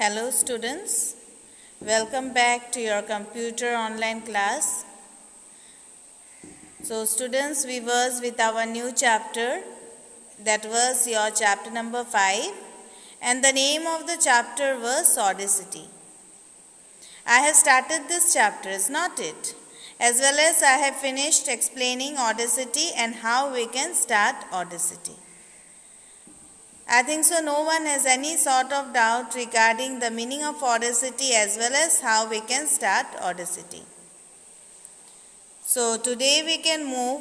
Hello students, welcome back to your computer online class. So students, we was with our new chapter, that was your chapter number 5, and the name of the chapter was Oddicity. I have started this chapter, is not it? As well as I have finished explaining Oddicity and how we can start Oddicity. I think so no one has any sort of doubt regarding the meaning of Oddicity as well as how we can start Oddicity. So today we can move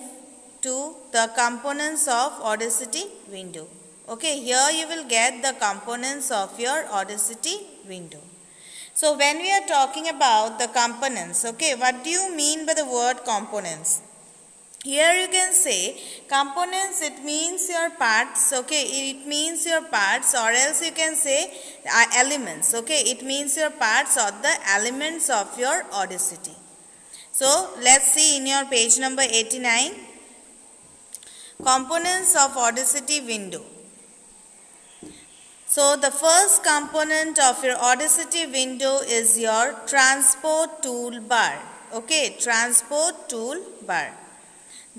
to the components of Oddicity window. Okay, here you will get the components of your Oddicity window. So when we are talking about the components, okay, what do you mean by the word components? Here you can say components, it means your parts, okay, it means your parts, or else you can say elements, okay, it means your parts or the elements of your Oddicity. So let's see in your page number 89, components of Oddicity window. So the first component of your Oddicity window is your transport toolbar, okay, transport toolbar.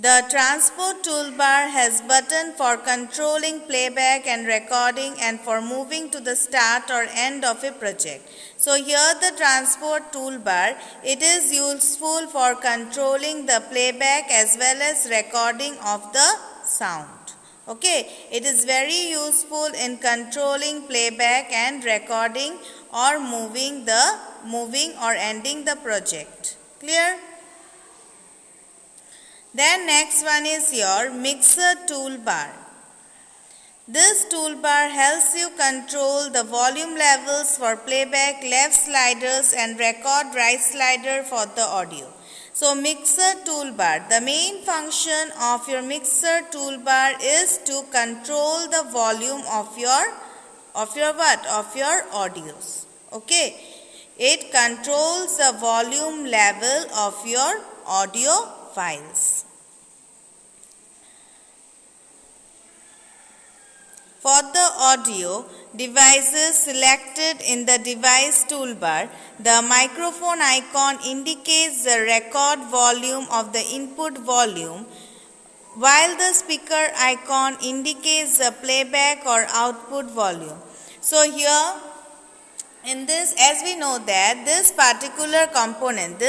The transport toolbar has button for controlling playback and recording and for moving to the start or end of a project. So here the transport toolbar, it is useful for controlling the playback as well as recording of the sound. Okay, it is very useful in controlling playback and recording or moving or ending the project. Clear? Then next one is your mixer toolbar. This toolbar helps you control the volume levels for playback, left sliders and record right slider for the audio. So mixer toolbar, the main function of your mixer toolbar is to control the volume of your audios. Okay, it controls the volume level of your audio files. For the audio devices selected in the device toolbar, the microphone icon indicates the record volume of the input volume, while the speaker icon indicates the playback or output volume. So here in this, as we know that this particular component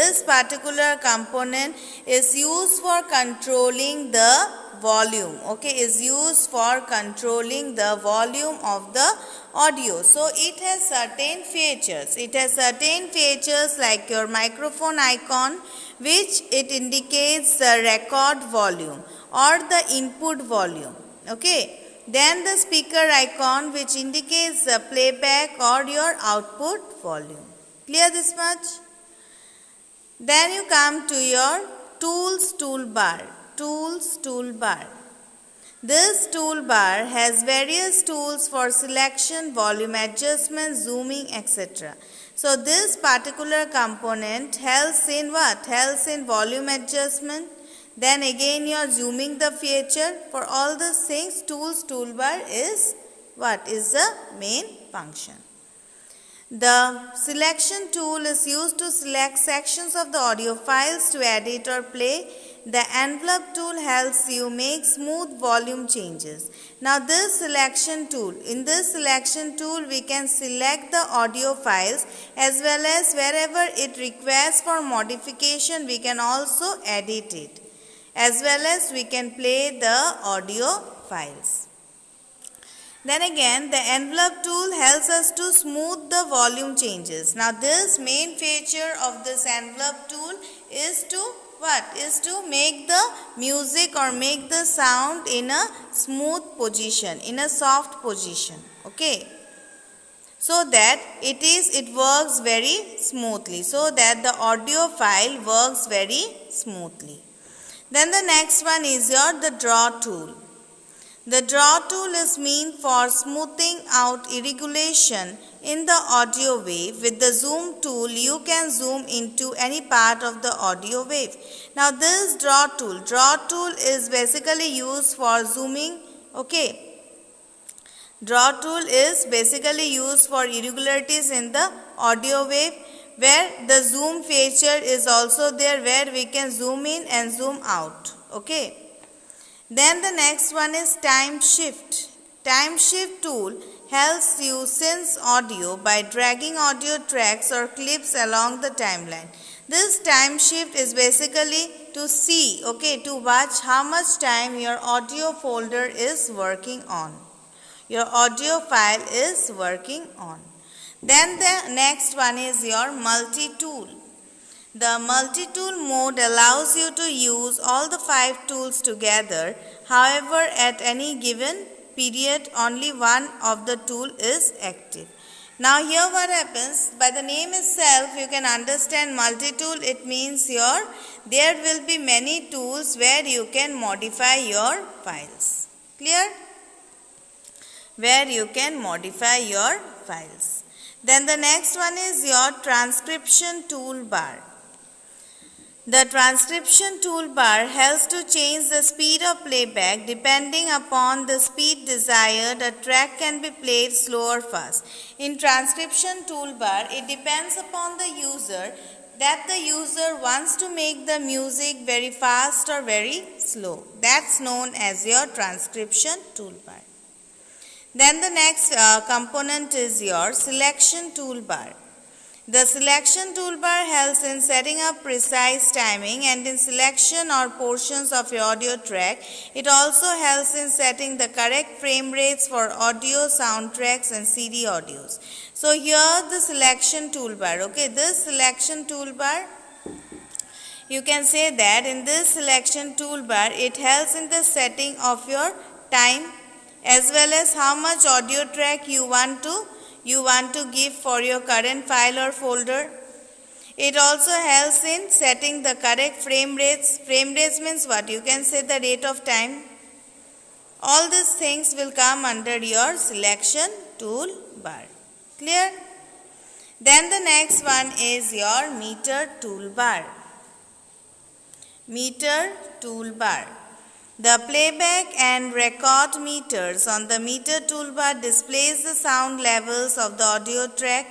is used for controlling the volume, okay, is used for controlling the volume of the audio. So it has certain features like your microphone icon, which it indicates the record volume or the input volume, okay. Then the speaker icon, which indicates the playback or your output volume. Clear this much? Then you come to your tools toolbar. This toolbar has various tools for selection, volume adjustment, zooming, etc. So this particular component helps in what? Helps in volume adjustment. Then again you are zooming the feature. For all these things, tools toolbar is what? Is the main function. The selection tool is used to select sections of the audio files to edit or play. The envelope tool helps you make smooth volume changes. Now in this selection tool we can select the audio files as well as wherever it requests for modification we can also edit it, as well as we can play the audio files. Then again, the envelope tool helps us to smooth the volume changes. Now this main feature of this envelope tool is to what? Is to make the music or make the sound in a smooth position, in a soft position, okay. So that it works very smoothly, so that the audio file works very smoothly. Then the next one is the draw tool. The draw tool is meant for smoothing out irregulation in the audio wave. With the zoom tool, you can zoom into any part of the audio wave. Now this draw tool is basically used for zooming, okay. Draw tool is basically used for irregularities in the audio wave, where the zoom feature is also there, where we can zoom in and zoom out. Okay. Then the next one is time shift. Time shift tool helps you sense audio by dragging audio tracks or clips along the timeline. This time shift is basically to see, to watch how much time your audio folder is working on. Your audio file is working on. Then the next one is your multi-tool. The multi-tool mode allows you to use all the 5 tools together. However, at any given period, only one of the tool is active. Now here what happens, by the name itself you can understand multi-tool, it means there will be many tools where you can modify your files. Clear? Where you can modify your files. Then the next one is your transcription toolbar. The transcription toolbar helps to change the speed of playback depending upon the speed desired. A track can be played slow or fast. In transcription toolbar, it depends upon the user that the user wants to make the music very fast or very slow. That's known as your transcription toolbar. Then the next component is your selection toolbar. The selection toolbar helps in setting up precise timing and in selection or portions of your audio track. It also helps in setting the correct frame rates for audio soundtracks and CD audios. So here the selection toolbar. This selection toolbar, you can say that in this selection toolbar, it helps in the setting of your time as well as how much audio track you want to give for your current file or folder. It also helps in setting the correct frame rates. Frame rates means what? You can say the rate of time. All these things will come under your selection toolbar. Clear? Then the next one is your meter toolbar. Meter toolbar. The playback and record meters on the meter toolbar displays the sound levels of the audio track.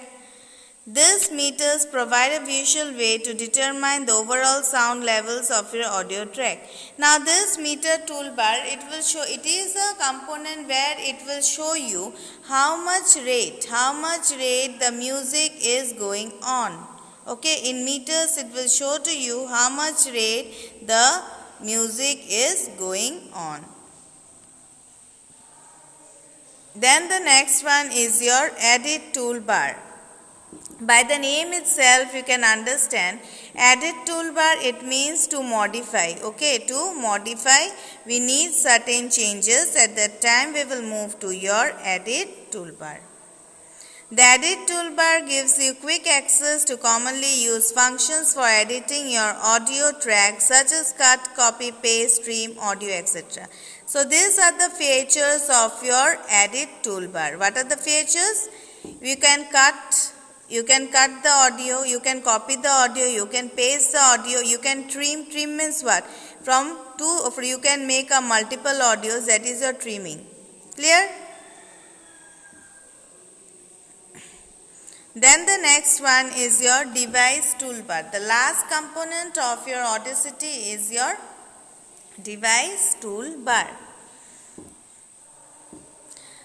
These meters provide a visual way to determine the overall sound levels of your audio track. Now this meter toolbar, it is a component where it will show you how much rate the music is going on. In meters it will show to you how much rate the music is going on. Then the next one is your edit toolbar. By the name itself you can understand edit toolbar, it means to modify. To modify, we need certain changes. At that time we will move to your edit toolbar. The edit toolbar gives you quick access to commonly used functions for editing your audio track such as cut, copy, paste, stream, audio, etc. So these are the features of your edit toolbar. What are the features? You can cut the audio, you can copy the audio, you can paste the audio, you can trim. Trim means what? You can make a multiple audios, that is your trimming. Clear? Then the next one is your device toolbar. The last component of your Audacity is your device toolbar.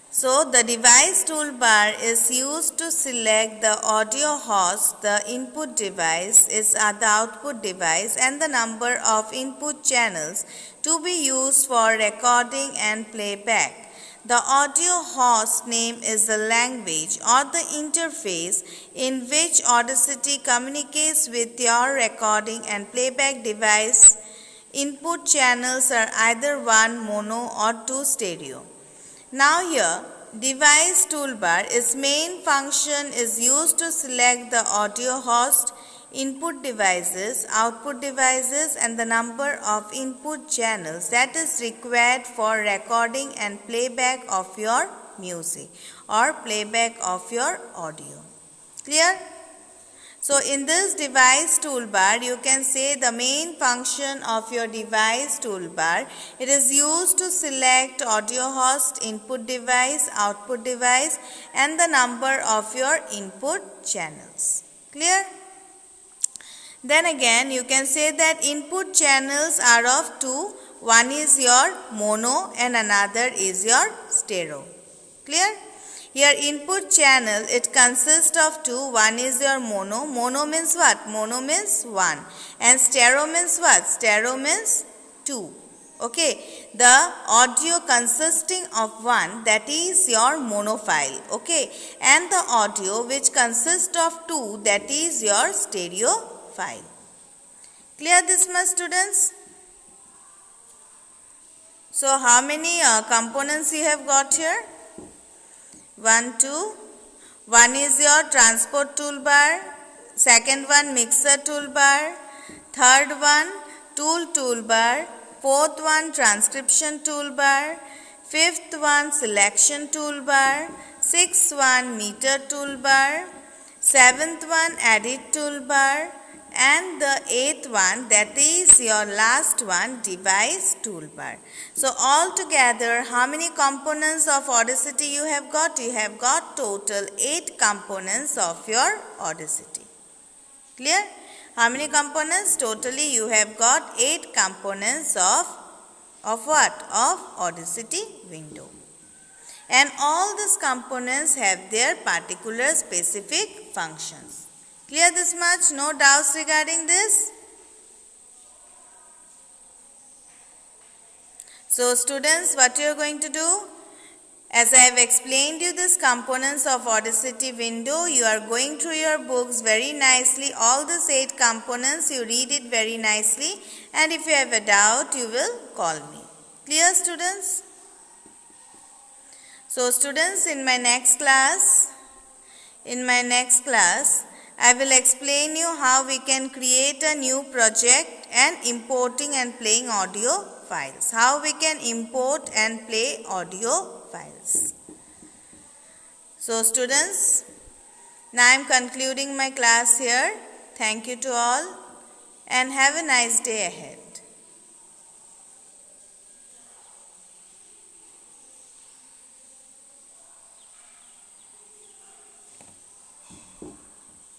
So the device toolbar is used to select the audio host, the input device is the output device, and the number of input channels to be used for recording and playback. The audio host name is the language or the interface in which Audacity communicates with your recording and playback device. Input channels are either one mono or two stereo. Now here, device toolbar, its main function is used to select the audio host, input devices, output devices, and the number of input channels that is required for recording and playback of your music or playback of your audio. Clear? So in this device toolbar, you can say the main function of your device toolbar. It is used to select audio host, input device, output device, and the number of your input channels. Clear? Then again, you can say that input channels are of two. One is your mono and another is your stereo. Clear? Here input channel, it consists of two. One is your mono. Mono means what? Mono means 1. And stereo means what? Stereo means 2. Okay. The audio consisting of 1, that is your mono file. Okay. And the audio which consists of 2, that is your stereo file. Clear this much, students? So how many components you have got here? 1, 2. One is your transport toolbar. Second one, mixer toolbar. Third one, tool toolbar. Fourth one, transcription toolbar. Fifth one, selection toolbar. Sixth one, meter toolbar. Seventh one, edit toolbar. And the eighth one, that is your last one, device toolbar. So altogether, how many components of Audacity you have got? You have got total 8 components of your Audacity. Clear? How many components? Totally you have got 8 components of what? Of Audacity window. And all these components have their particular specific functions. Clear this much? No doubts regarding this? So students, what you are going to do? As I have explained you these components of Audacity window, you are going through your books very nicely. All these 8 components, you read it very nicely. And if you have a doubt, you will call me. Clear, students? So students, in my next class, I will explain you how we can create a new project and importing and playing audio files. How we can import and play audio files. So students, now I am concluding my class here. Thank you to all and have a nice day ahead.